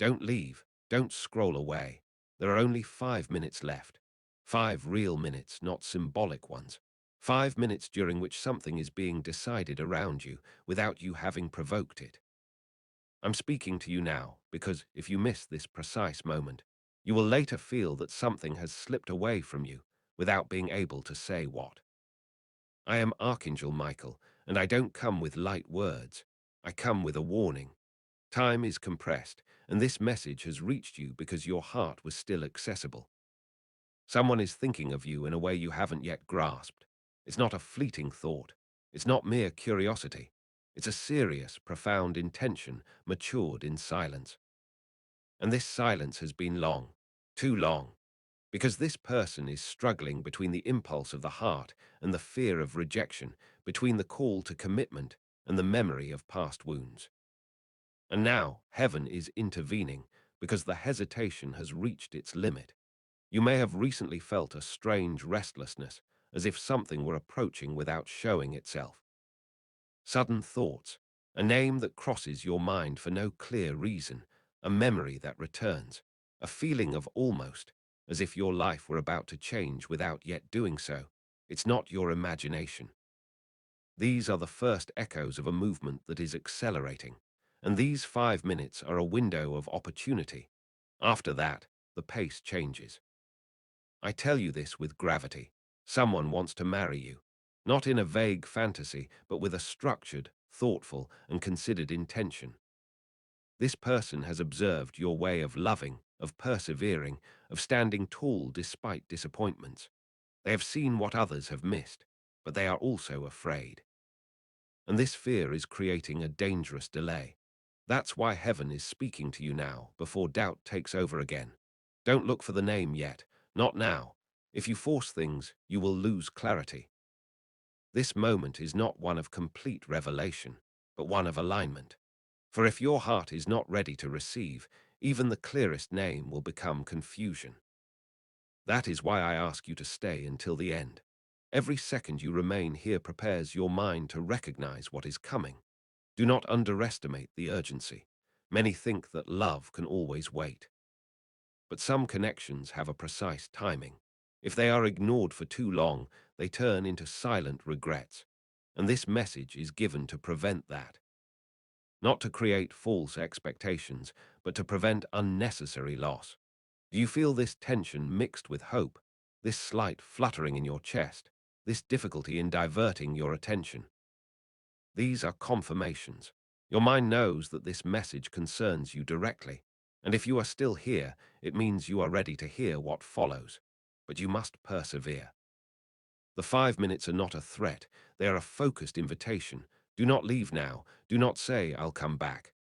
Don't leave. Don't scroll away. There are only 5 minutes left. 5 real minutes, not symbolic ones. 5 minutes during which something is being decided around you without you having provoked it. I'm speaking to you now because if you miss this precise moment, you will later feel that something has slipped away from you without being able to say what. I am Archangel Michael, and I don't come with light words. I come with a warning. Time is compressed, and this message has reached you because your heart was still accessible. Someone is thinking of you in a way you haven't yet grasped. It's not a fleeting thought. It's not mere curiosity. It's a serious, profound intention matured in silence. And this silence has been long, too long, because this person is struggling between the impulse of the heart and the fear of rejection, between the call to commitment and the memory of past wounds. And now heaven is intervening because the hesitation has reached its limit. You may have recently felt a strange restlessness, as if something were approaching without showing itself. Sudden thoughts, a name that crosses your mind for no clear reason, a memory that returns, a feeling of almost, as if your life were about to change without yet doing so. It's not your imagination. These are the first echoes of a movement that is accelerating, and these 5 minutes are a window of opportunity. After that, the pace changes. I tell you this with gravity. Someone wants to marry you, not in a vague fantasy, but with a structured, thoughtful, and considered intention. This person has observed your way of loving, of persevering, of standing tall despite disappointments. They have seen what others have missed, but they are also afraid. And this fear is creating a dangerous delay. That's why heaven is speaking to you now, before doubt takes over again. Don't look for the name yet, not now. If you force things, you will lose clarity. This moment is not one of complete revelation, but one of alignment. For if your heart is not ready to receive, even the clearest name will become confusion. That is why I ask you to stay until the end. Every second you remain here prepares your mind to recognize what is coming. Do not underestimate the urgency. Many think that love can always wait. But some connections have a precise timing. If they are ignored for too long, they turn into silent regrets. And this message is given to prevent that. Not to create false expectations, but to prevent unnecessary loss. Do you feel this tension mixed with hope, this slight fluttering in your chest, this difficulty in diverting your attention? These are confirmations. Your mind knows that this message concerns you directly, and if you are still here, it means you are ready to hear what follows. But you must persevere. The 5 minutes are not a threat, they are a focused invitation. Do not leave now, do not say, "I'll come back."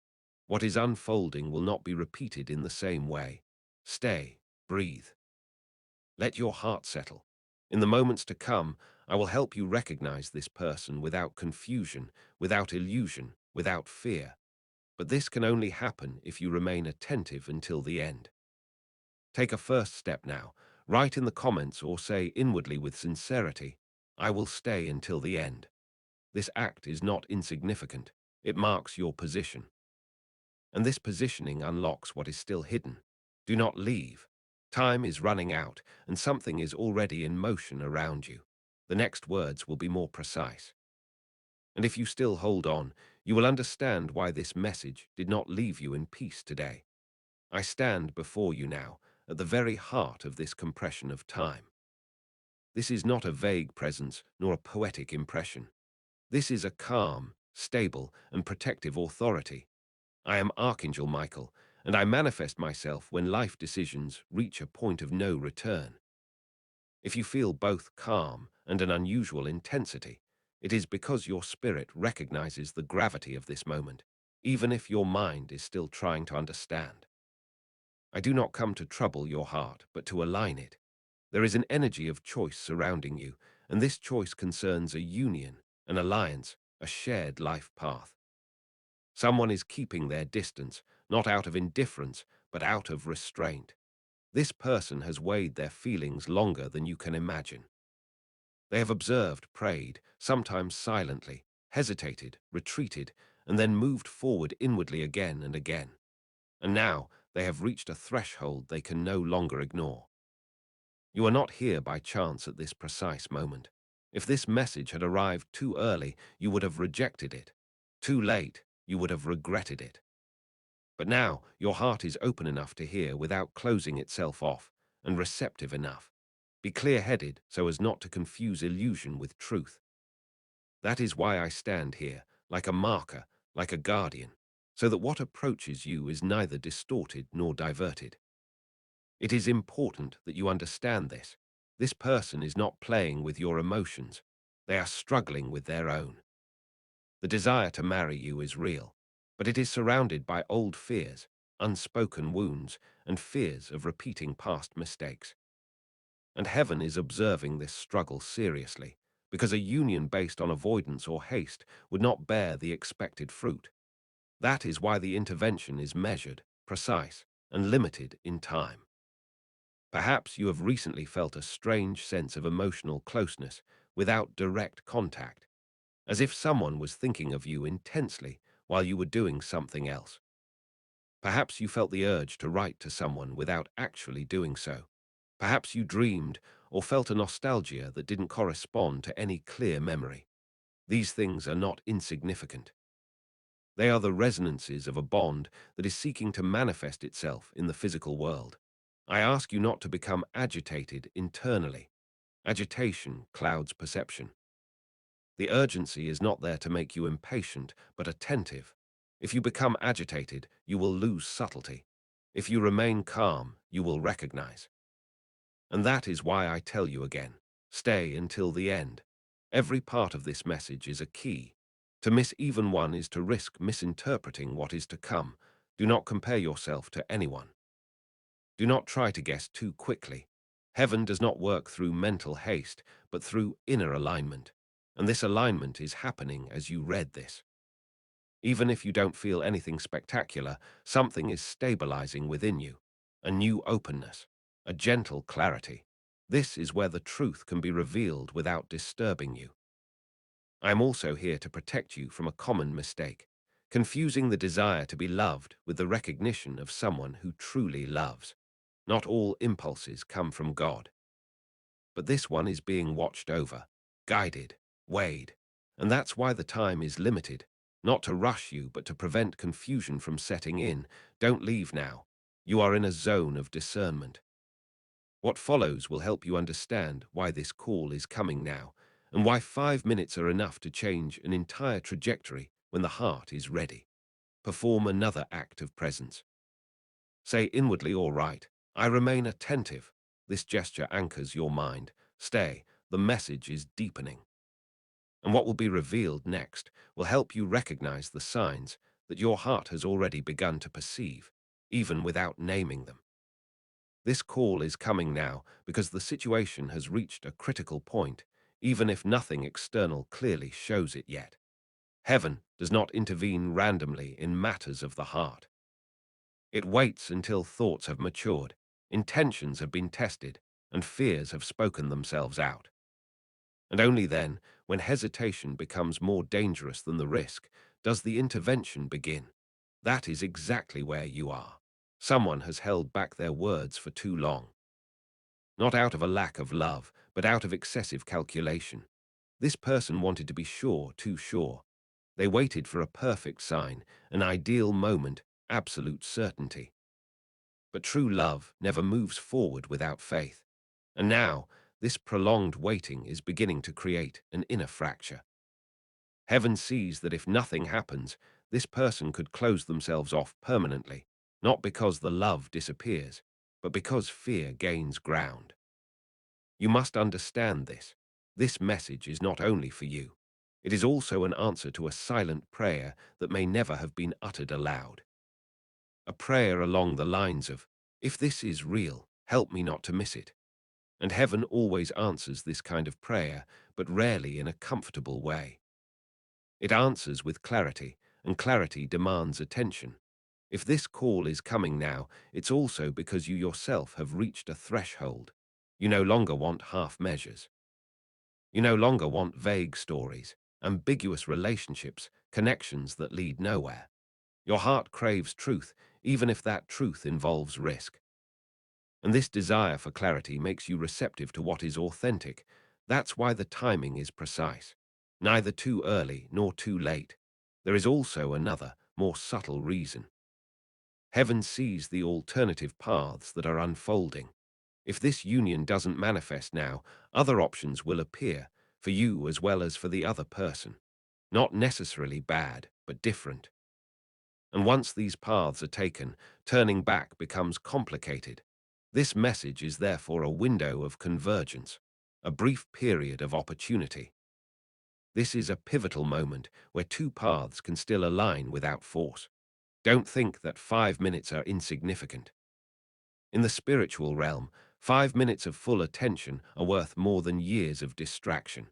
What is unfolding will not be repeated in the same way. Stay, breathe. Let your heart settle. In the moments to come, I will help you recognize this person without confusion, without illusion, without fear. But this can only happen if you remain attentive until the end. Take a first step now. Write in the comments or say inwardly with sincerity, "I will stay until the end." This act is not insignificant. It marks your position. And this positioning unlocks what is still hidden. Do not leave. Time is running out, and something is already in motion around you. The next words will be more precise. And if you still hold on, you will understand why this message did not leave you in peace today. I stand before you now, at the very heart of this compression of time. This is not a vague presence, nor a poetic impression. This is a calm, stable, and protective authority. I am Archangel Michael, and I manifest myself when life decisions reach a point of no return. If you feel both calm and an unusual intensity, it is because your spirit recognizes the gravity of this moment, even if your mind is still trying to understand. I do not come to trouble your heart, but to align it. There is an energy of choice surrounding you, and this choice concerns a union, an alliance, a shared life path. Someone is keeping their distance, not out of indifference, but out of restraint. This person has weighed their feelings longer than you can imagine. They have observed, prayed, sometimes silently, hesitated, retreated, and then moved forward inwardly again and again. And now They have reached a threshold they can no longer ignore. You are not here by chance at this precise moment. If this message had arrived too early, you would have rejected it. Too late, you would have regretted it. But now, your heart is open enough to hear without closing itself off, and receptive enough. Be clear-headed so as not to confuse illusion with truth. That is why I stand here, like a marker, like a guardian, so that what approaches you is neither distorted nor diverted. It is important that you understand this. This person is not playing with your emotions. They are struggling with their own. The desire to marry you is real, but it is surrounded by old fears, unspoken wounds, and fears of repeating past mistakes. And heaven is observing this struggle seriously, because a union based on avoidance or haste would not bear the expected fruit. That is why the intervention is measured, precise, and limited in time. Perhaps you have recently felt a strange sense of emotional closeness without direct contact, as if someone was thinking of you intensely while you were doing something else. Perhaps you felt the urge to write to someone without actually doing so. Perhaps you dreamed or felt a nostalgia that didn't correspond to any clear memory. These things are not insignificant. They are the resonances of a bond that is seeking to manifest itself in the physical world. I ask you not to become agitated internally. Agitation clouds perception. The urgency is not there to make you impatient, but attentive. If you become agitated, you will lose subtlety. If you remain calm, you will recognize. And that is why I tell you again, stay until the end. Every part of this message is a key. To miss even one is to risk misinterpreting what is to come. Do not compare yourself to anyone. Do not try to guess too quickly. Heaven does not work through mental haste, but through inner alignment. And this alignment is happening as you read this. Even if you don't feel anything spectacular, something is stabilizing within you. A new openness, a gentle clarity. This is where the truth can be revealed without disturbing you. I am also here to protect you from a common mistake, confusing the desire to be loved with the recognition of someone who truly loves. Not all impulses come from God, but this one is being watched over, guided, weighed, and that's why the time is limited, not to rush you, but to prevent confusion from setting in. Don't leave now. You are in a zone of discernment. What follows will help you understand why this call is coming now, and why 5 minutes are enough to change an entire trajectory when the heart is ready. Perform another act of presence. Say inwardly, all right, I remain attentive. This gesture anchors your mind. Stay, the message is deepening. And what will be revealed next will help you recognize the signs that your heart has already begun to perceive, even without naming them. This call is coming now because the situation has reached a critical point, even if nothing external clearly shows it yet. Heaven does not intervene randomly in matters of the heart. It waits until thoughts have matured, intentions have been tested, and fears have spoken themselves out. And only then, when hesitation becomes more dangerous than the risk, does the intervention begin. That is exactly where you are. Someone has held back their words for too long. Not out of a lack of love, but out of excessive calculation. This person wanted to be sure, too sure. They waited for a perfect sign, an ideal moment, absolute certainty. But true love never moves forward without faith. And now, this prolonged waiting is beginning to create an inner fracture. Heaven sees that if nothing happens, this person could close themselves off permanently, not because the love disappears, but because fear gains ground. You must understand this. This message is not only for you. It is also an answer to a silent prayer that may never have been uttered aloud. A prayer along the lines of, if this is real, help me not to miss it. And heaven always answers this kind of prayer, but rarely in a comfortable way. It answers with clarity, and clarity demands attention. If this call is coming now, it's also because you yourself have reached a threshold. You no longer want half measures. You no longer want vague stories, ambiguous relationships, connections that lead nowhere. Your heart craves truth. even if that truth involves risk. And this desire for clarity makes you receptive to what is authentic. That's why the timing is precise. Neither too early nor too late. There is also another, more subtle reason. Heaven sees the alternative paths that are unfolding. If this union doesn't manifest now, other options will appear, for you as well as for the other person. Not necessarily bad, but different. And once these paths are taken, turning back becomes complicated. This message is therefore a window of convergence, a brief period of opportunity. This is a pivotal moment where two paths can still align without force. Don't think that 5 minutes are insignificant. In the spiritual realm, 5 minutes of full attention are worth more than years of distraction.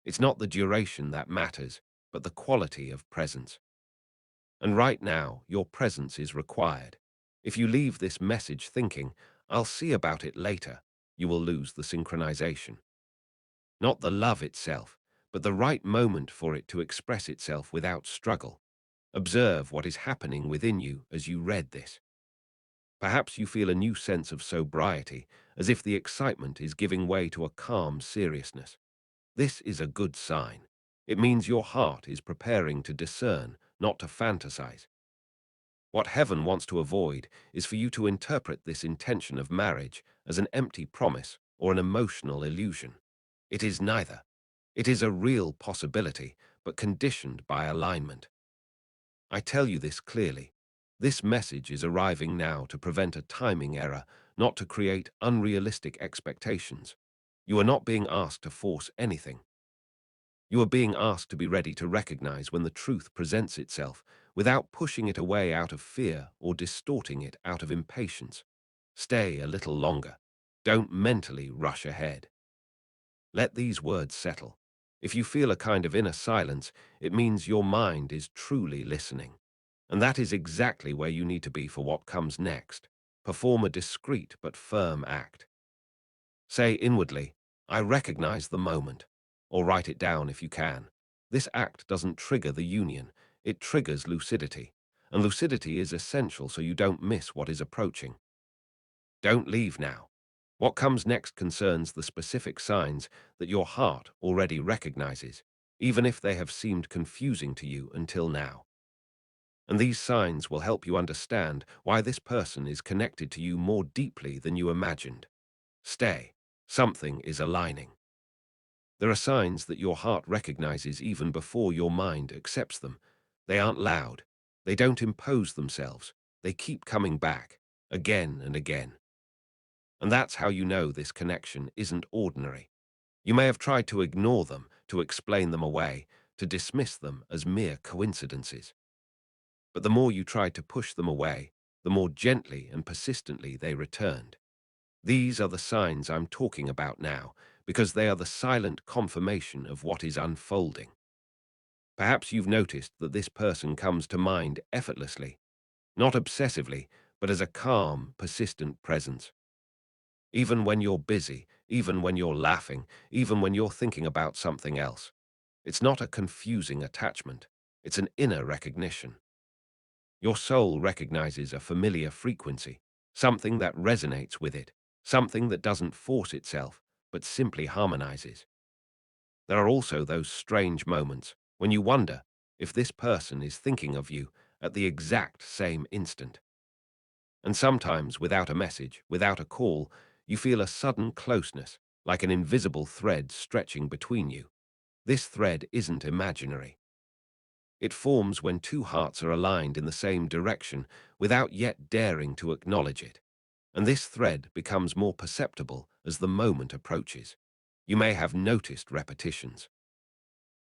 It's not the duration that matters, but the quality of presence. And right now, your presence is required. If you leave this message thinking, "I'll see about it later," you will lose the synchronization. Not the love itself, but the right moment for it to express itself without struggle. Observe what is happening within you as you read this. Perhaps you feel a new sense of sobriety, as if the excitement is giving way to a calm seriousness. This is a good sign. It means your heart is preparing to discern, not to fantasize. What heaven wants to avoid is for you to interpret this intention of marriage as an empty promise or an emotional illusion. It is neither. It is a real possibility, but conditioned by alignment. I tell you this clearly. This message is arriving now to prevent a timing error, not to create unrealistic expectations. You are not being asked to force anything. You are being asked to be ready to recognize when the truth presents itself without pushing it away out of fear or distorting it out of impatience. Stay a little longer. Don't mentally rush ahead. Let these words settle. If you feel a kind of inner silence, it means your mind is truly listening. And that is exactly where you need to be for what comes next. Perform a discreet but firm act. Say inwardly, "I recognize the moment," or write it down if you can. This act doesn't trigger the union, it triggers lucidity. And lucidity is essential so you don't miss what is approaching. Don't leave now. What comes next concerns the specific signs that your heart already recognizes, even if they have seemed confusing to you until now. And these signs will help you understand why this person is connected to you more deeply than you imagined. Stay. Something is aligning. There are signs that your heart recognizes even before your mind accepts them. They aren't loud. They don't impose themselves. They keep coming back, again and again. And that's how you know this connection isn't ordinary. You may have tried to ignore them, to explain them away, to dismiss them as mere coincidences. But the more you tried to push them away, the more gently and persistently they returned. These are the signs I'm talking about now, because they are the silent confirmation of what is unfolding. Perhaps you've noticed that this person comes to mind effortlessly, not obsessively, but as a calm, persistent presence. Even when you're busy, even when you're laughing, even when you're thinking about something else. It's not a confusing attachment. It's an inner recognition. Your soul recognizes a familiar frequency, something that resonates with it, something that doesn't force itself, but simply harmonizes. There are also those strange moments when you wonder if this person is thinking of you at the exact same instant. And sometimes, without a message, without a call, you feel a sudden closeness, like an invisible thread stretching between you. This thread isn't imaginary. It forms when two hearts are aligned in the same direction without yet daring to acknowledge it. And this thread becomes more perceptible as the moment approaches. You may have noticed repetitions.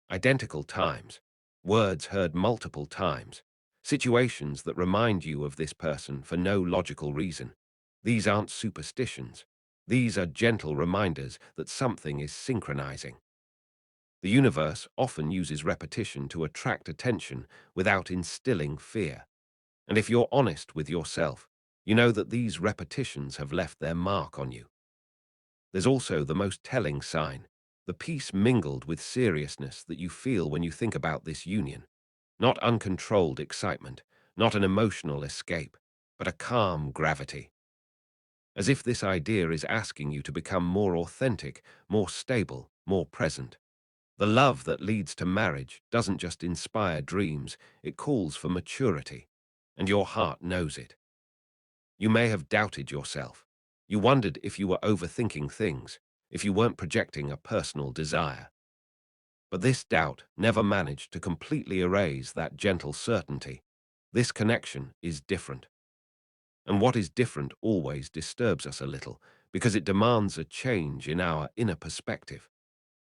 Identical times, words heard multiple times, situations that remind you of this person for no logical reason. These aren't superstitions. These are gentle reminders that something is synchronizing. The universe often uses repetition to attract attention without instilling fear. And if you're honest with yourself, you know that these repetitions have left their mark on you. There's also the most telling sign, the peace mingled with seriousness that you feel when you think about this union. Not uncontrolled excitement, not an emotional escape, but a calm gravity. As if this idea is asking you to become more authentic, more stable, more present. The love that leads to marriage doesn't just inspire dreams, it calls for maturity. And your heart knows it. You may have doubted yourself. You wondered if you were overthinking things, if you weren't projecting a personal desire. But this doubt never managed to completely erase that gentle certainty. This connection is different. And what is different always disturbs us a little, because it demands a change in our inner perspective.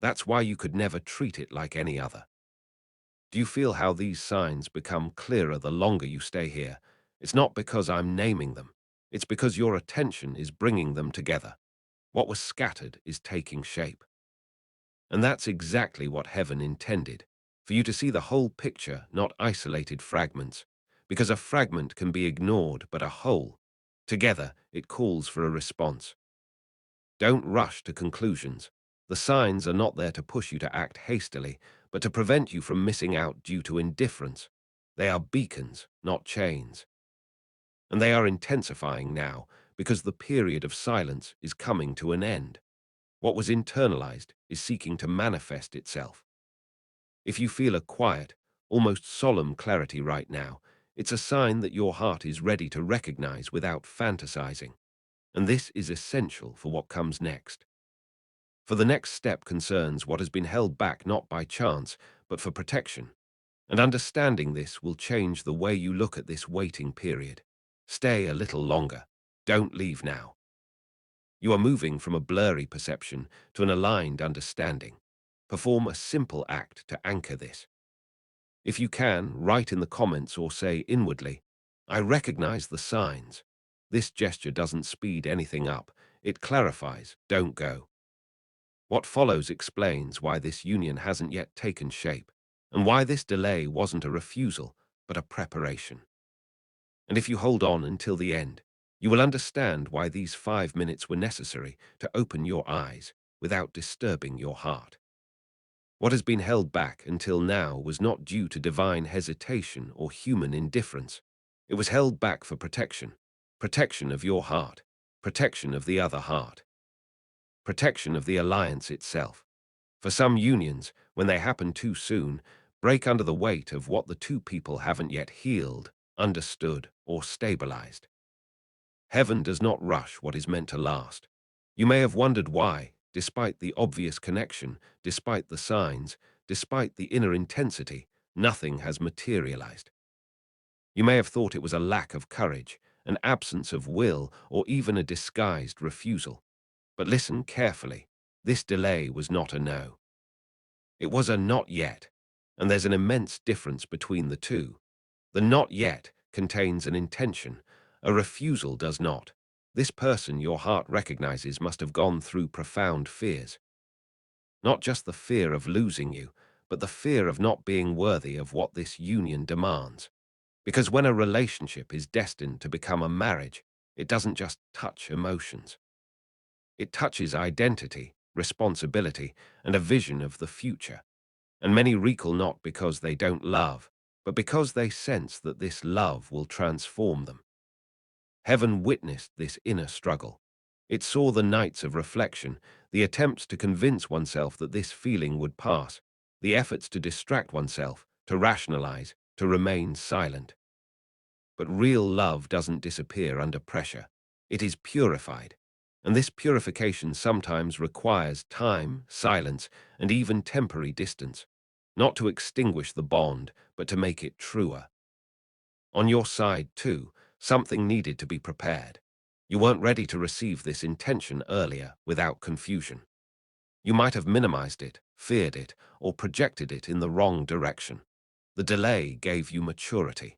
That's why you could never treat it like any other. Do you feel how these signs become clearer the longer you stay here? It's not because I'm naming them. It's because your attention is bringing them together. What was scattered is taking shape. And that's exactly what heaven intended, for you to see the whole picture, not isolated fragments. Because a fragment can be ignored, but a whole, together, it calls for a response. Don't rush to conclusions. The signs are not there to push you to act hastily, but to prevent you from missing out due to indifference. They are beacons, not chains. And they are intensifying now, because the period of silence is coming to an end. What was internalized is seeking to manifest itself. If you feel a quiet, almost solemn clarity right now, it's a sign that your heart is ready to recognize without fantasizing. And this is essential for what comes next. For the next step concerns what has been held back not by chance, but for protection. And understanding this will change the way you look at this waiting period. Stay a little longer. Don't leave now. You are moving from a blurry perception to an aligned understanding. Perform a simple act to anchor this. If you can, write in the comments or say inwardly, I recognize the signs. This gesture doesn't speed anything up. It clarifies, don't go. What follows explains why this union hasn't yet taken shape, and why this delay wasn't a refusal, but a preparation. And if you hold on until the end, you will understand why these 5 minutes were necessary to open your eyes without disturbing your heart. What has been held back until now was not due to divine hesitation or human indifference. It was held back for protection. Protection of your heart. Protection of the other heart. Protection of the alliance itself. For some unions, when they happen too soon, break under the weight of what the two people haven't yet healed, understood, or stabilized. Heaven does not rush what is meant to last. You may have wondered why, despite the obvious connection, despite the signs, despite the inner intensity, nothing has materialized. You may have thought it was a lack of courage, an absence of will, or even a disguised refusal. But listen carefully. This delay was not a no. It was a not yet, and there's an immense difference between the two. The not yet contains an intention, a refusal does not. This person your heart recognizes must have gone through profound fears. Not just the fear of losing you, but the fear of not being worthy of what this union demands. Because when a relationship is destined to become a marriage, it doesn't just touch emotions. It touches identity, responsibility, and a vision of the future. And many recall not because they don't love, but because they sense that this love will transform them. Heaven witnessed this inner struggle. It saw the nights of reflection, the attempts to convince oneself that this feeling would pass, the efforts to distract oneself, to rationalize, to remain silent. But real love doesn't disappear under pressure. It is purified. And this purification sometimes requires time, silence, and even temporary distance, not to extinguish the bond, but to make it truer. On your side, too, something needed to be prepared. You weren't ready to receive this intention earlier without confusion. You might have minimized it, feared it, or projected it in the wrong direction. The delay gave you maturity.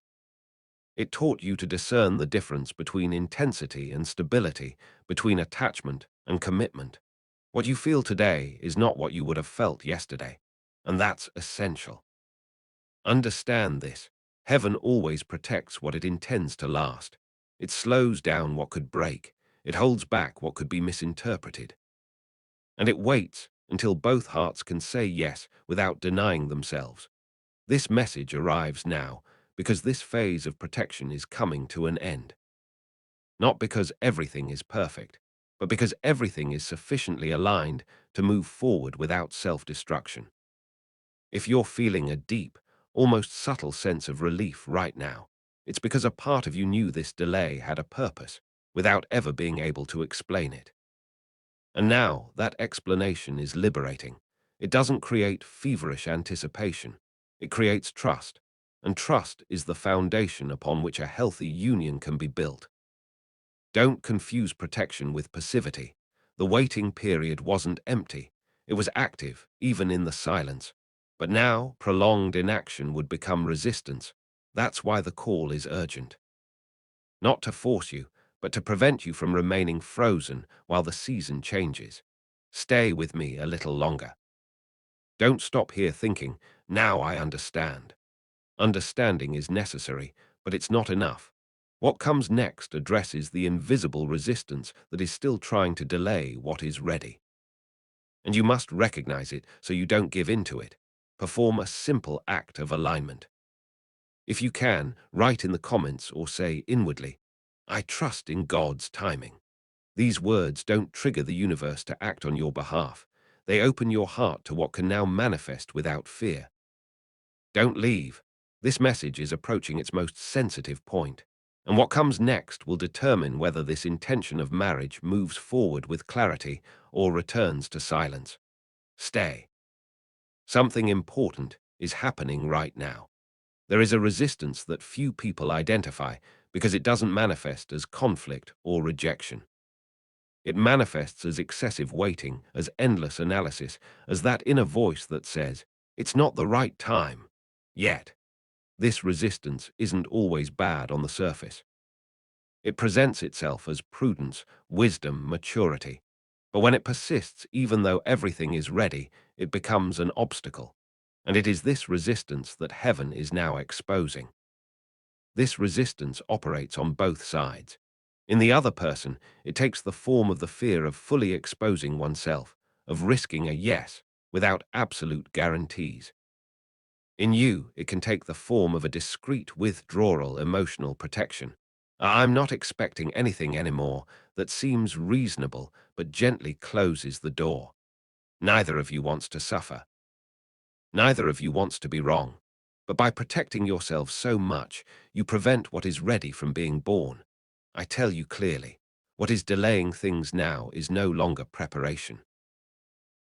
It taught you to discern the difference between intensity and stability, between attachment and commitment. What you feel today is not what you would have felt yesterday, and that's essential. Understand this. Heaven always protects what it intends to last. It slows down what could break. It holds back what could be misinterpreted. And it waits until both hearts can say yes without denying themselves. This message arrives now because this phase of protection is coming to an end. not because everything is perfect, but because everything is sufficiently aligned to move forward without self-destruction. If you're feeling a deep, almost subtle sense of relief right now, it's because a part of you knew this delay had a purpose, without ever being able to explain it. And now, that explanation is liberating. It doesn't create feverish anticipation. It creates trust, and trust is the foundation upon which a healthy union can be built. Don't confuse protection with passivity. The waiting period wasn't empty. It was active, even in the silence. But now, prolonged inaction would become resistance. That's why the call is urgent. Not to force you, but to prevent you from remaining frozen while the season changes. Stay with me a little longer. Don't stop here thinking, now I understand. Understanding is necessary, but it's not enough. What comes next addresses the invisible resistance that is still trying to delay what is ready. And you must recognize it so you don't give in to it. Perform a simple act of alignment. If you can, write in the comments or say inwardly, I trust in God's timing. These words don't trigger the universe to act on your behalf. They open your heart to what can now manifest without fear. Don't leave. This message is approaching its most sensitive point, and what comes next will determine whether this intention of marriage moves forward with clarity or returns to silence. Stay. Something important is happening right now. There is a resistance that few people identify because it doesn't manifest as conflict or rejection. It manifests as excessive waiting, as endless analysis, as that inner voice that says, it's not the right time. Yet, this resistance isn't always bad on the surface. It presents itself as prudence, wisdom, maturity. But when it persists, even though everything is ready, it becomes an obstacle. And it is this resistance that heaven is now exposing. This resistance operates on both sides. In the other person, it takes the form of the fear of fully exposing oneself, of risking a yes without absolute guarantees. In you, it can take the form of a discreet withdrawal emotional protection. I'm not expecting anything anymore that seems reasonable but gently closes the door. Neither of you wants to suffer. Neither of you wants to be wrong. But by protecting yourself so much, you prevent what is ready from being born. I tell you clearly, what is delaying things now is no longer preparation.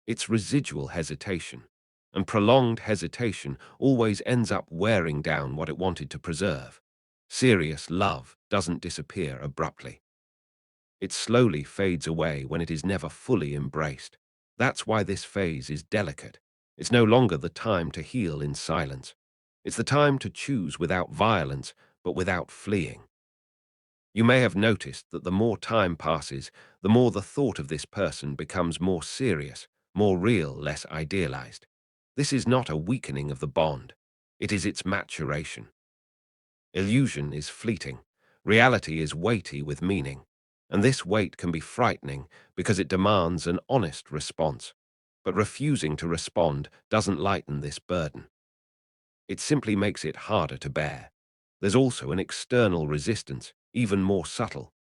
It's residual hesitation, and prolonged hesitation always ends up wearing down what it wanted to preserve. Serious love doesn't disappear abruptly. It slowly fades away when it is never fully embraced. That's why this phase is delicate. It's no longer the time to heal in silence. It's the time to choose without violence, but without fleeing. You may have noticed that the more time passes, the more the thought of this person becomes more serious, more real, less idealized. This is not a weakening of the bond. It is its maturation. Illusion is fleeting. Reality is weighty with meaning. And this weight can be frightening because it demands an honest response. But refusing to respond doesn't lighten this burden. It simply makes it harder to bear. There's also an external resistance, even more subtle.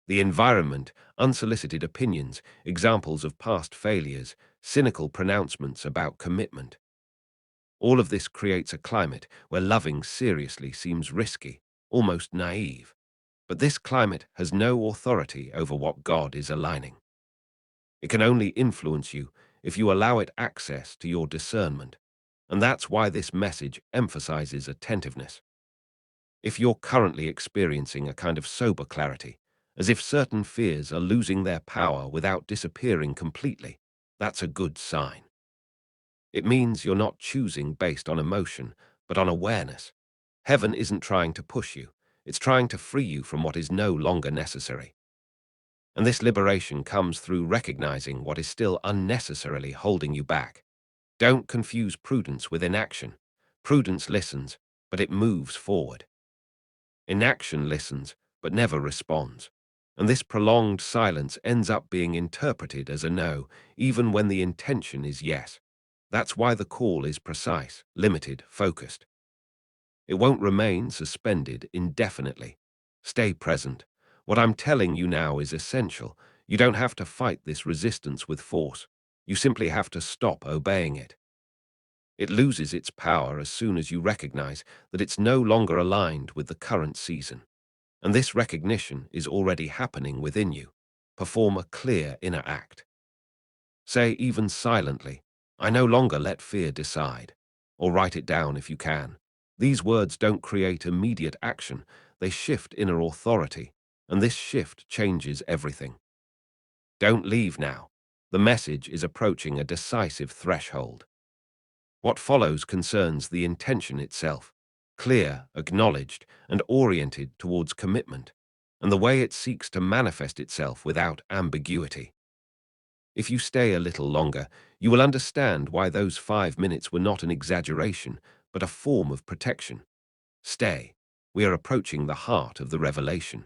The environment, unsolicited opinions, examples of past failures, cynical pronouncements about commitment. All of this creates a climate where loving seriously seems risky, almost naive. But this climate has no authority over what God is aligning. It can only influence you if you allow it access to your discernment. And that's why this message emphasizes attentiveness. If you're currently experiencing a kind of sober clarity, as if certain fears are losing their power without disappearing completely, that's a good sign. It means you're not choosing based on emotion, but on awareness. Heaven isn't trying to push you. It's trying to free you from what is no longer necessary. And this liberation comes through recognizing what is still unnecessarily holding you back. Don't confuse prudence with inaction. Prudence listens, but it moves forward. Inaction listens, but never responds. And this prolonged silence ends up being interpreted as a no, even when the intention is yes. That's why the call is precise, limited, focused. It won't remain suspended indefinitely. Stay present. What I'm telling you now is essential. You don't have to fight this resistance with force. You simply have to stop obeying it. It loses its power as soon as you recognize that it's no longer aligned with the current season. And this recognition is already happening within you. Perform a clear inner act. Say, even silently, I no longer let fear decide. Or write it down if you can. These words don't create immediate action, they shift inner authority, and this shift changes everything. Don't leave now. The message is approaching a decisive threshold. What follows concerns the intention itself, clear, acknowledged, and oriented towards commitment, and the way it seeks to manifest itself without ambiguity. If you stay a little longer, you will understand why those 5 minutes were not an exaggeration, but a form of protection. Stay. We are approaching the heart of the revelation.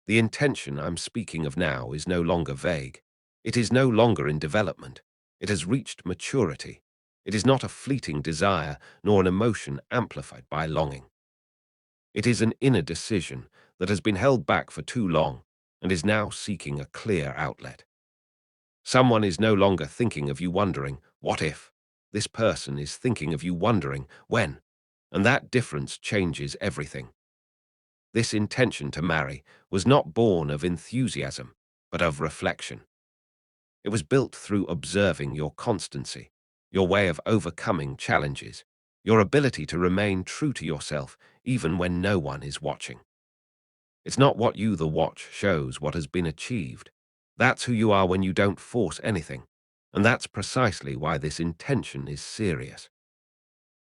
The intention I'm speaking of now is no longer vague. It is no longer in development. It has reached maturity. It is not a fleeting desire, nor an emotion amplified by longing. It is an inner decision that has been held back for too long and is now seeking a clear outlet. Someone is no longer thinking of you wondering, what if? This person is thinking of you wondering, when? And that difference changes everything. This intention to marry was not born of enthusiasm, but of reflection. It was built through observing your constancy, your way of overcoming challenges, your ability to remain true to yourself even when no one is watching. It's not what you the watch shows what has been achieved. That's who you are when you don't force anything, and that's precisely why this intention is serious.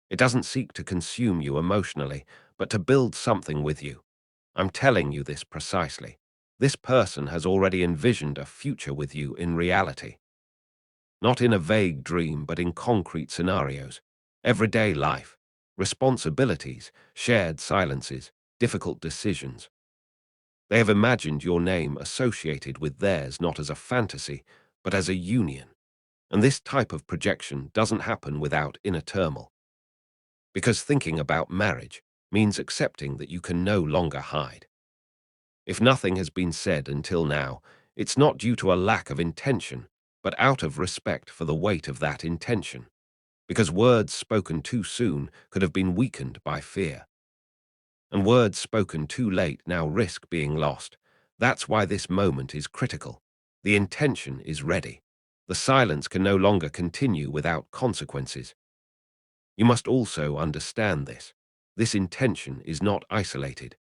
It doesn't seek to consume you emotionally, but to build something with you. I'm telling you this precisely. This person has already envisioned a future with you in reality. Not in a vague dream, but in concrete scenarios. Everyday life, responsibilities, shared silences, difficult decisions. They have imagined your name associated with theirs not as a fantasy, but as a union. And this type of projection doesn't happen without inner turmoil. Because thinking about marriage means accepting that you can no longer hide. If nothing has been said until now, it's not due to a lack of intention, but out of respect for the weight of that intention. Because words spoken too soon could have been weakened by fear. And words spoken too late now risk being lost. That's why this moment is critical. The intention is ready. The silence can no longer continue without consequences. You must also understand this. This intention is not isolated.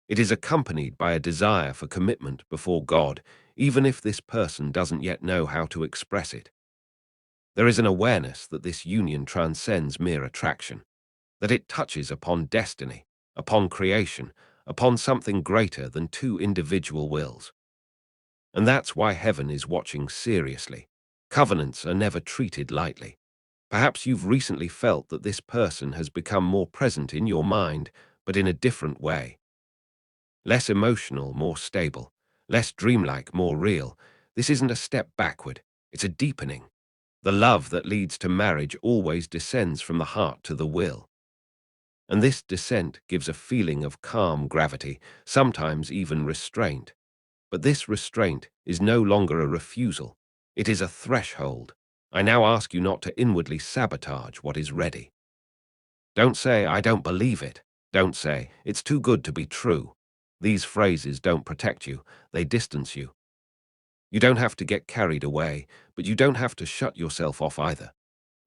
It is accompanied by a desire for commitment before God, even if this person doesn't yet know how to express it. There is an awareness that this union transcends mere attraction, that it touches upon destiny, upon creation, upon something greater than two individual wills. And that's why heaven is watching seriously. Covenants are never treated lightly. Perhaps you've recently felt that this person has become more present in your mind, but in a different way. Less emotional, more stable. Less dreamlike, more real. This isn't a step backward, it's a deepening. The love that leads to marriage always descends from the heart to the will. And this descent gives a feeling of calm gravity, sometimes even restraint. But this restraint is no longer a refusal. It is a threshold. I now ask you not to inwardly sabotage what is ready. Don't say, I don't believe it. Don't say, it's too good to be true. These phrases don't protect you, they distance you. You don't have to get carried away, but you don't have to shut yourself off either.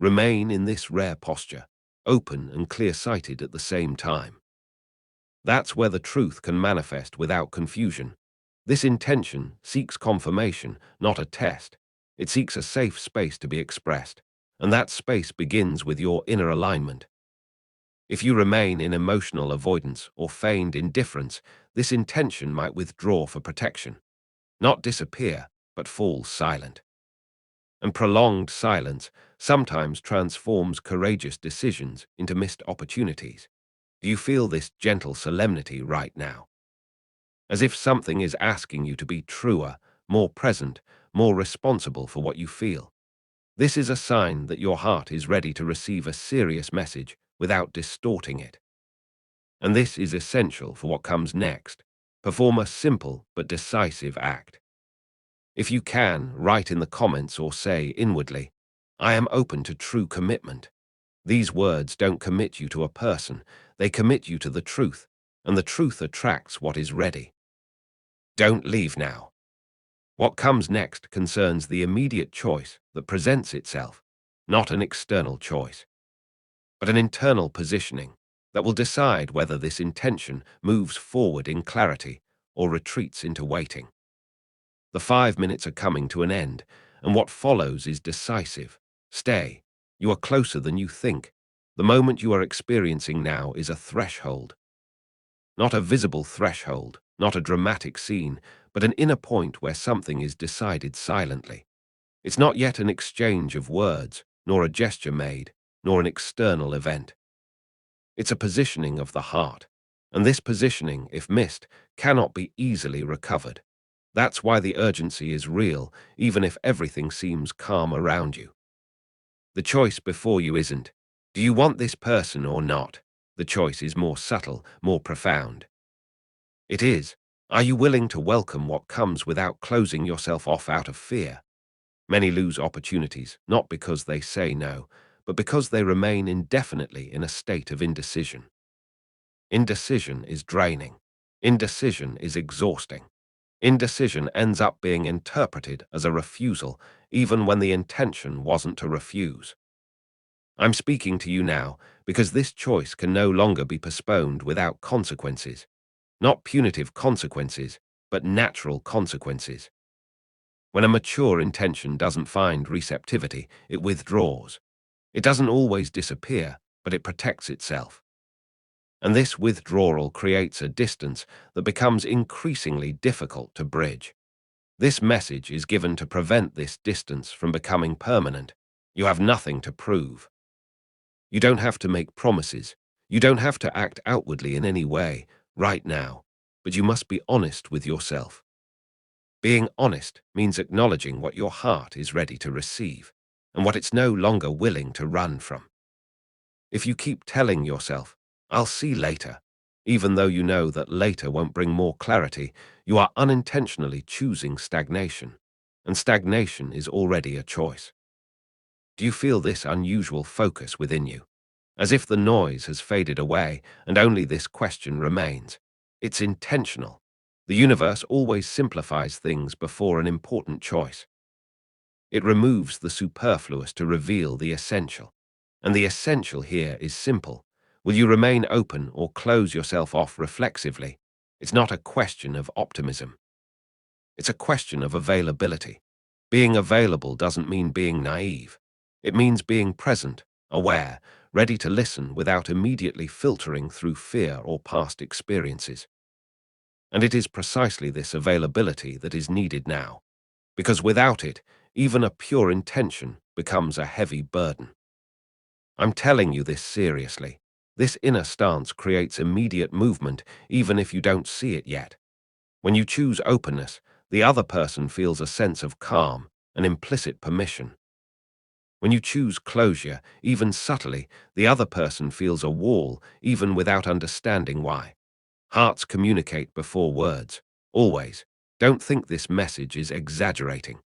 Remain in this rare posture, open and clear-sighted at the same time. That's where the truth can manifest without confusion. This intention seeks confirmation, not a test. It seeks a safe space to be expressed, and that space begins with your inner alignment. If you remain in emotional avoidance or feigned indifference, this intention might withdraw for protection, not disappear, but fall silent. And prolonged silence sometimes transforms courageous decisions into missed opportunities. Do you feel this gentle solemnity right now? As if something is asking you to be truer, more present, more responsible for what you feel. This is a sign that your heart is ready to receive a serious message without distorting it. And this is essential for what comes next. Perform a simple but decisive act. If you can, write in the comments or say inwardly, I am open to true commitment. These words don't commit you to a person, they commit you to the truth, and the truth attracts what is ready. Don't leave now. What comes next concerns the immediate choice that presents itself, not an external choice, but an internal positioning that will decide whether this intention moves forward in clarity or retreats into waiting. The 5 minutes are coming to an end, and what follows is decisive. Stay. You are closer than you think. The moment you are experiencing now is a threshold. Not a visible threshold, not a dramatic scene, but an inner point where something is decided silently. It's not yet an exchange of words, nor a gesture made, nor an external event. It's a positioning of the heart, and this positioning, if missed, cannot be easily recovered. That's why the urgency is real, even if everything seems calm around you. The choice before you isn't, do you want this person or not? The choice is more subtle, more profound. It is, are you willing to welcome what comes without closing yourself off out of fear? Many lose opportunities, not because they say no, but because they remain indefinitely in a state of indecision. Indecision is draining. Indecision is exhausting. Indecision ends up being interpreted as a refusal, even when the intention wasn't to refuse. I'm speaking to you now because this choice can no longer be postponed without consequences. Not punitive consequences, but natural consequences. When a mature intention doesn't find receptivity, it withdraws. It doesn't always disappear, but it protects itself. And this withdrawal creates a distance that becomes increasingly difficult to bridge. This message is given to prevent this distance from becoming permanent. You have nothing to prove. You don't have to make promises. You don't have to act outwardly in any way, right now. But you must be honest with yourself. Being honest means acknowledging what your heart is ready to receive and what it's no longer willing to run from. If you keep telling yourself, I'll see later, even though you know that later won't bring more clarity, you are unintentionally choosing stagnation, and stagnation is already a choice. Do you feel this unusual focus within you? As if the noise has faded away and only this question remains. It's intentional. The universe always simplifies things before an important choice. It removes the superfluous to reveal the essential. And the essential here is simple. Will you remain open or close yourself off reflexively? It's not a question of optimism. It's a question of availability. Being available doesn't mean being naive. It means being present, aware, ready to listen without immediately filtering through fear or past experiences. And it is precisely this availability that is needed now, because without it, even a pure intention becomes a heavy burden. I'm telling you this seriously. This inner stance creates immediate movement even if you don't see it yet. When you choose openness, the other person feels a sense of calm, an implicit permission. When you choose closure, even subtly, the other person feels a wall, even without understanding why. Hearts communicate before words. Always. Don't think this message is exaggerating.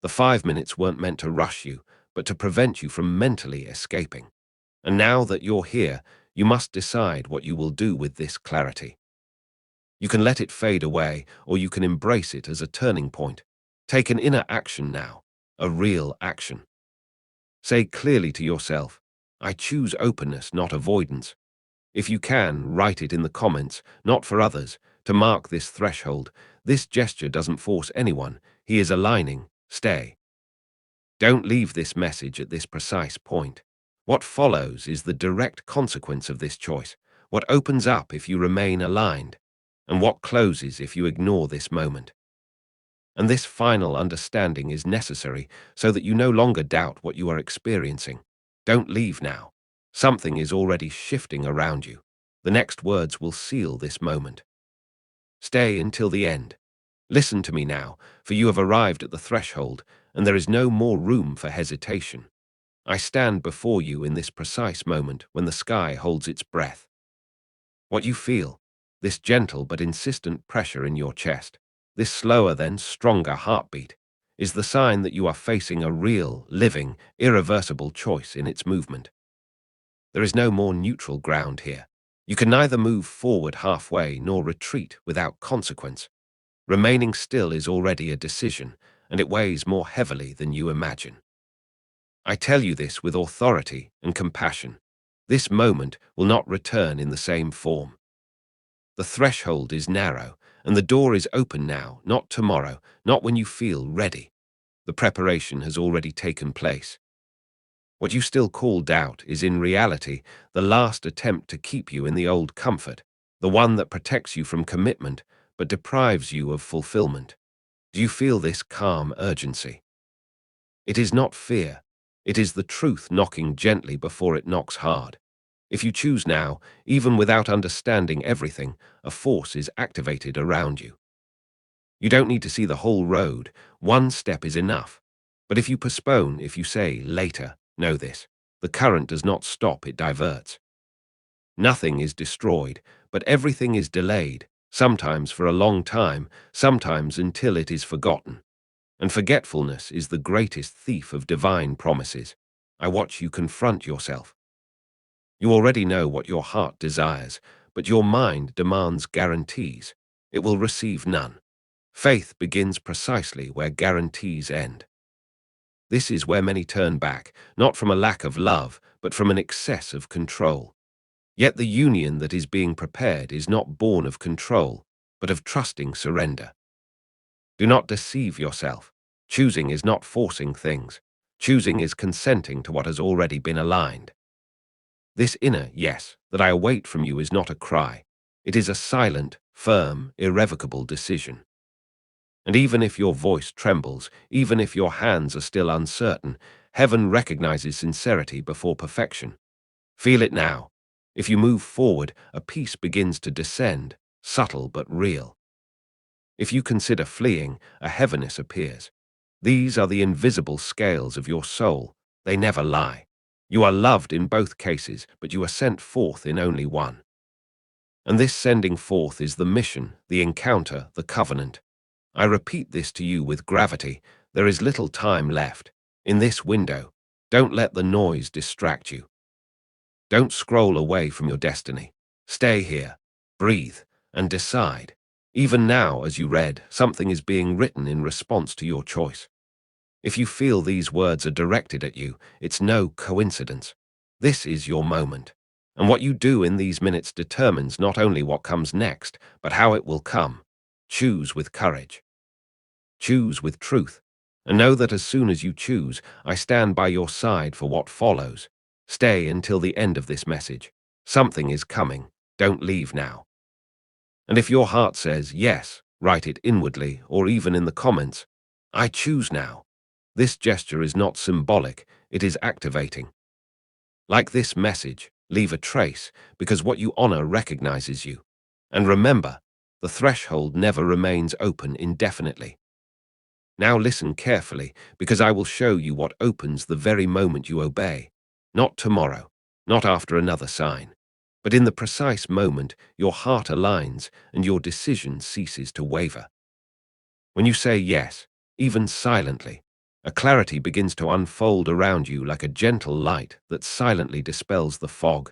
The 5 minutes weren't meant to rush you, but to prevent you from mentally escaping. And now that you're here, you must decide what you will do with this clarity. You can let it fade away, or you can embrace it as a turning point. Take an inner action now, a real action. Say clearly to yourself, I choose openness, not avoidance. If you can, write it in the comments, not for others, to mark this threshold. This gesture doesn't force anyone. He is aligning. Stay. Don't leave this message at this precise point. What follows is the direct consequence of this choice, what opens up if you remain aligned, and what closes if you ignore this moment. And this final understanding is necessary so that you no longer doubt what you are experiencing. Don't leave now. Something is already shifting around you. The next words will seal this moment. Stay until the end. Listen to me now, for you have arrived at the threshold, and there is no more room for hesitation. I stand before you in this precise moment when the sky holds its breath. What you feel, this gentle but insistent pressure in your chest, this slower then stronger heartbeat, is the sign that you are facing a real, living, irreversible choice in its movement. There is no more neutral ground here. You can neither move forward halfway nor retreat without consequence. Remaining still is already a decision, and it weighs more heavily than you imagine. I tell you this with authority and compassion. This moment will not return in the same form. The threshold is narrow, and the door is open now, not tomorrow, not when you feel ready. The preparation has already taken place. What you still call doubt is in reality the last attempt to keep you in the old comfort, the one that protects you from commitment but deprives you of fulfillment. Do you feel this calm urgency? It is not fear. It is the truth knocking gently before it knocks hard. If you choose now, even without understanding everything, a force is activated around you. You don't need to see the whole road. One step is enough. But if you postpone, if you say later, know this. The current does not stop, it diverts. Nothing is destroyed, but everything is delayed, sometimes for a long time, sometimes until it is forgotten. And forgetfulness is the greatest thief of divine promises. I watch you confront yourself. You already know what your heart desires, but your mind demands guarantees. It will receive none. Faith begins precisely where guarantees end. This is where many turn back, not from a lack of love, but from an excess of control. Yet the union that is being prepared is not born of control, but of trusting surrender. Do not deceive yourself. Choosing is not forcing things. Choosing is consenting to what has already been aligned. This inner yes that I await from you is not a cry. It is a silent, firm, irrevocable decision. And even if your voice trembles, even if your hands are still uncertain, heaven recognizes sincerity before perfection. Feel it now. If you move forward, a peace begins to descend, subtle but real. If you consider fleeing, a heaviness appears. These are the invisible scales of your soul. They never lie. You are loved in both cases, but you are sent forth in only one. And this sending forth is the mission, the encounter, the covenant. I repeat this to you with gravity. There is little time left. In this window, don't let the noise distract you. Don't scroll away from your destiny. Stay here, breathe, and decide. Even now, as you read, something is being written in response to your choice. If you feel these words are directed at you, it's no coincidence. This is your moment. And what you do in these minutes determines not only what comes next, but how it will come. Choose with courage. Choose with truth. And know that as soon as you choose, I stand by your side for what follows. Stay until the end of this message. Something is coming. Don't leave now. And if your heart says yes, write it inwardly or even in the comments. I choose now. This gesture is not symbolic, it is activating. Like this message, leave a trace, because what you honor recognizes you. And remember, the threshold never remains open indefinitely. Now listen carefully, because I will show you what opens the very moment you obey. Not tomorrow, not after another sign, but in the precise moment your heart aligns and your decision ceases to waver. When you say yes, even silently, a clarity begins to unfold around you like a gentle light that silently dispels the fog.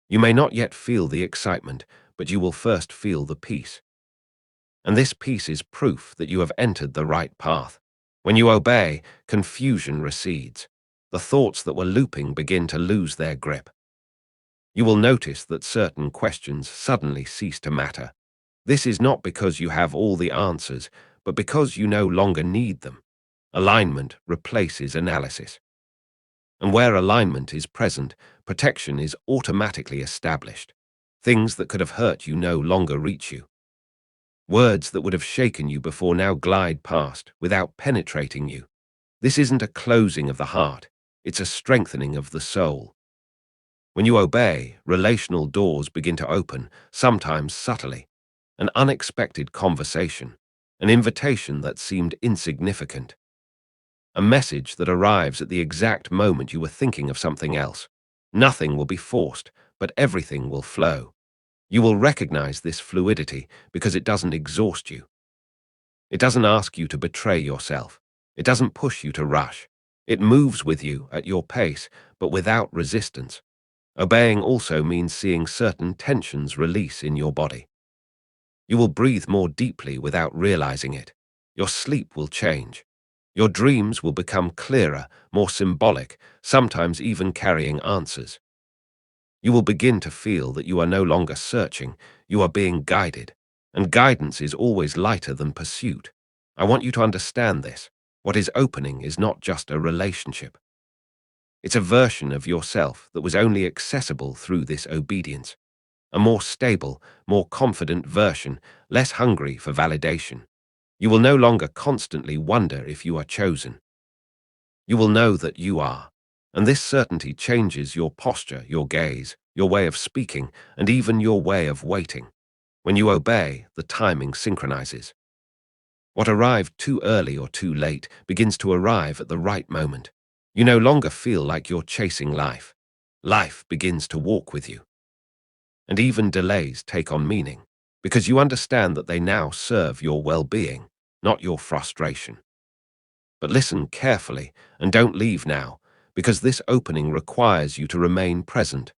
You may not yet feel the excitement, but you will first feel the peace. And this peace is proof that you have entered the right path. When you obey, confusion recedes. The thoughts that were looping begin to lose their grip. You will notice that certain questions suddenly cease to matter. This is not because you have all the answers, but because you no longer need them. Alignment replaces analysis. And where alignment is present, protection is automatically established. Things that could have hurt you no longer reach you. Words that would have shaken you before now glide past without penetrating you. This isn't a closing of the heart, it's a strengthening of the soul. When you obey, relational doors begin to open, sometimes subtly. An unexpected conversation, an invitation that seemed insignificant, a message that arrives at the exact moment you were thinking of something else. Nothing will be forced, but everything will flow. You will recognize this fluidity because it doesn't exhaust you. It doesn't ask you to betray yourself. It doesn't push you to rush. It moves with you at your pace, but without resistance. Obeying also means seeing certain tensions release in your body. You will breathe more deeply without realizing it. Your sleep will change. Your dreams will become clearer, more symbolic, sometimes even carrying answers. You will begin to feel that you are no longer searching, you are being guided. And guidance is always lighter than pursuit. I want you to understand this. What is opening is not just a relationship. It's a version of yourself that was only accessible through this obedience. A more stable, more confident version, less hungry for validation. You will no longer constantly wonder if you are chosen. You will know that you are. And this certainty changes your posture, your gaze, your way of speaking, and even your way of waiting. When you obey, the timing synchronizes. What arrived too early or too late begins to arrive at the right moment. You no longer feel like you're chasing life. Life begins to walk with you. And even delays take on meaning, because you understand that they now serve your well-being, not your frustration. But listen carefully and don't leave now, because this opening requires you to remain present.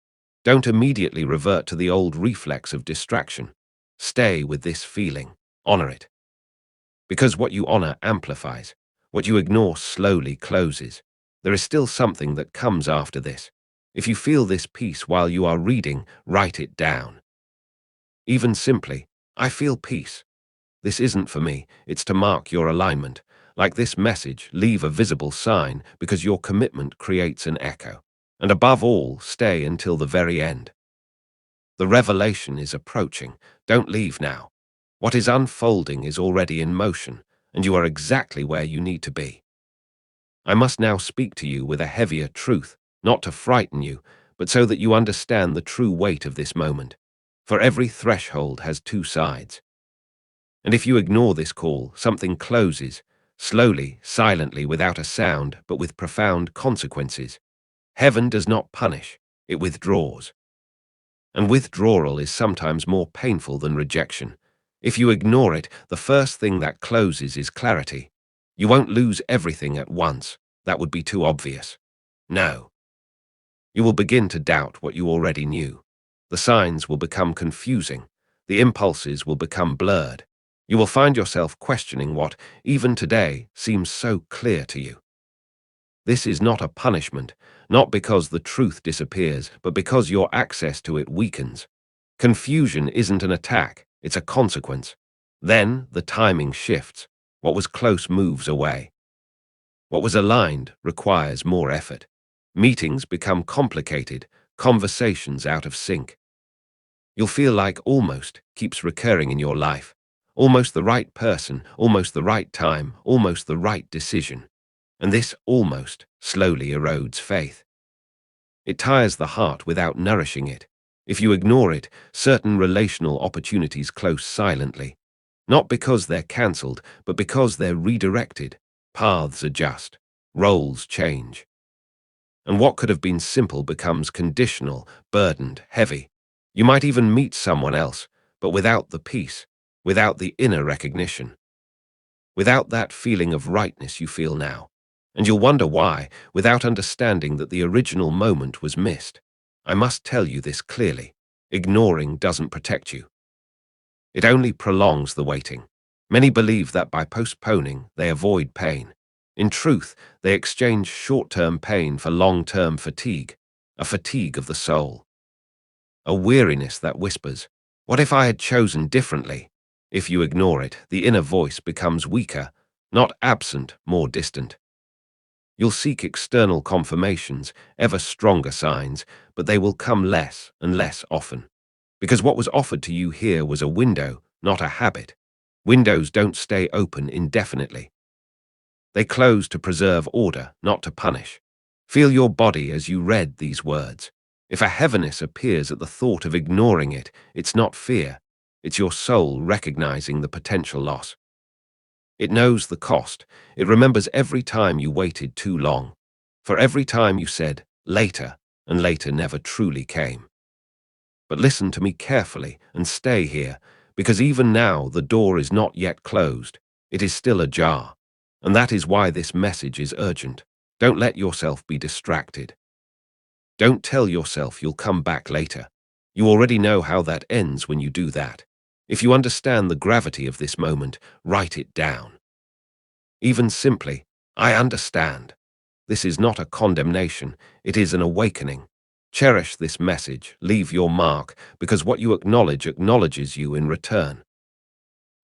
Don't immediately revert to the old reflex of distraction. Stay with this feeling. Honor it. Because what you honor amplifies. What you ignore slowly closes. There is still something that comes after this. If you feel this peace while you are reading, write it down. Even simply, I feel peace. This isn't for me, it's to mark your alignment. Like this message, leave a visible sign because your commitment creates an echo. And above all, stay until the very end. The revelation is approaching. Don't leave now. What is unfolding is already in motion, and you are exactly where you need to be. I must now speak to you with a heavier truth, not to frighten you, but so that you understand the true weight of this moment. For every threshold has two sides. And if you ignore this call, something closes, slowly, silently, without a sound, but with profound consequences. Heaven does not punish, it withdraws. And withdrawal is sometimes more painful than rejection. If you ignore it, the first thing that closes is clarity. You won't lose everything at once. That would be too obvious. No. You will begin to doubt what you already knew. The signs will become confusing. The impulses will become blurred. You will find yourself questioning what, even today, seems so clear to you. This is not a punishment, not because the truth disappears, but because your access to it weakens. Confusion isn't an attack, it's a consequence. Then the timing shifts. What was close moves away. What was aligned requires more effort. Meetings become complicated, conversations out of sync. You'll feel like almost keeps recurring in your life. Almost the right person, almost the right time, almost the right decision. And this almost slowly erodes faith. It tires the heart without nourishing it. If you ignore it, certain relational opportunities close silently. Not because they're cancelled, but because they're redirected. Paths adjust. Roles change. And what could have been simple becomes conditional, burdened, heavy. You might even meet someone else, but without the peace, without the inner recognition, without that feeling of rightness you feel now. And you'll wonder why, without understanding that the original moment was missed. I must tell you this clearly. Ignoring doesn't protect you. It only prolongs the waiting. Many believe that by postponing, they avoid pain. In truth, they exchange short-term pain for long-term fatigue, a fatigue of the soul. A weariness that whispers, "What if I had chosen differently?" If you ignore it, the inner voice becomes weaker, not absent, more distant. You'll seek external confirmations, ever stronger signs, but they will come less and less often. Because what was offered to you here was a window, not a habit. Windows don't stay open indefinitely. They close to preserve order, not to punish. Feel your body as you read these words. If a heaviness appears at the thought of ignoring it, it's not fear. It's your soul recognizing the potential loss. It knows the cost. It remembers every time you waited too long. For every time you said, later, and later never truly came. but listen to me carefully and stay here, because even now the door is not yet closed. It is still ajar. And that is why this message is urgent. Don't let yourself be distracted. Don't tell yourself you'll come back later. You already know how that ends when you do that. If you understand the gravity of this moment, write it down. Even simply, I understand. This is not a condemnation, it is an awakening. Cherish this message, leave your mark, because what you acknowledge acknowledges you in return.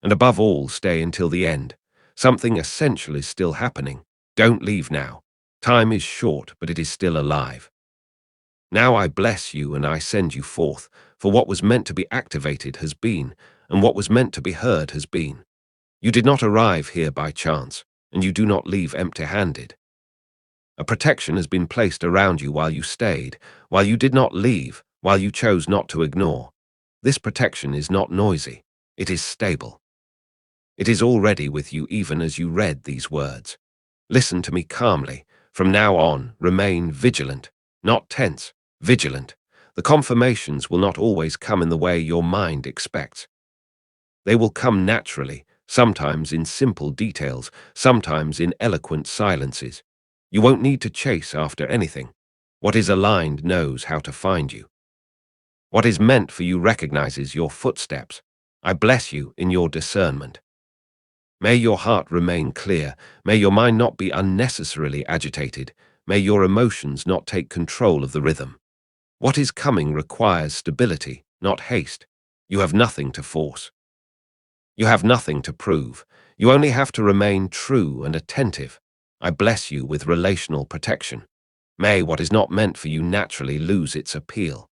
And above all, stay until the end. Something essential is still happening. Don't leave now. Time is short, but it is still alive. Now I bless you and I send you forth, for what was meant to be activated has been, and what was meant to be heard has been. You did not arrive here by chance, and you do not leave empty-handed. A protection has been placed around you while you stayed, while you did not leave, while you chose not to ignore. This protection is not noisy. It is stable. It is already with you even as you read these words. Listen to me calmly. From now on, remain vigilant, not tense, vigilant. The confirmations will not always come in the way your mind expects. They will come naturally, sometimes in simple details, sometimes in eloquent silences. You won't need to chase after anything. What is aligned knows how to find you. What is meant for you recognizes your footsteps. I bless you in your discernment. May your heart remain clear. May your mind not be unnecessarily agitated. May your emotions not take control of the rhythm. What is coming requires stability, not haste. You have nothing to force. You have nothing to prove. You only have to remain true and attentive. I bless you with relational protection. May what is not meant for you naturally lose its appeal.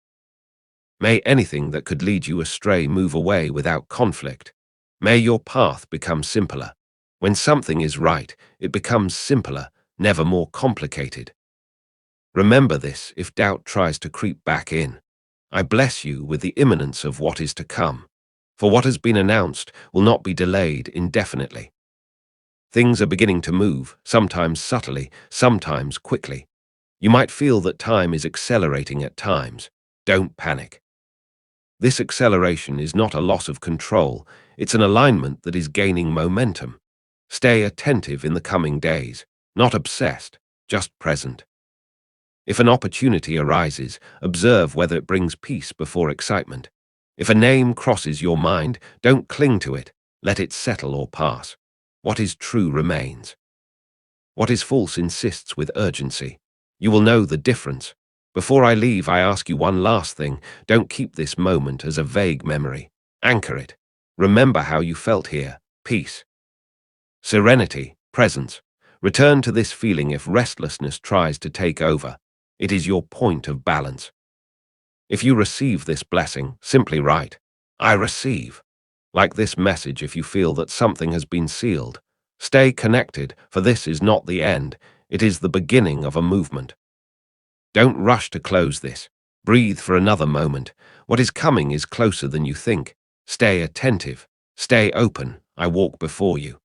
May anything that could lead you astray move away without conflict. May your path become simpler. When something is right, it becomes simpler, never more complicated. Remember this if doubt tries to creep back in. I bless you with the imminence of what is to come. For what has been announced will not be delayed indefinitely. Things are beginning to move, sometimes subtly, sometimes quickly. You might feel that time is accelerating at times. Don't panic. This acceleration is not a loss of control, it's an alignment that is gaining momentum. Stay attentive in the coming days, not obsessed, just present. If an opportunity arises, observe whether it brings peace before excitement. If a name crosses your mind, don't cling to it, let it settle or pass. What is true remains. What is false insists with urgency. You will know the difference. Before I leave, I ask you one last thing. Don't keep this moment as a vague memory. Anchor it. Remember how you felt here. Peace. Serenity. Presence. Return to this feeling if restlessness tries to take over. It is your point of balance. If you receive this blessing, simply write, I receive. Like this message if you feel that something has been sealed. Stay connected, for this is not the end. It is the beginning of a movement. Don't rush to close this. Breathe for another moment. What is coming is closer than you think. Stay attentive. Stay open. I walk before you.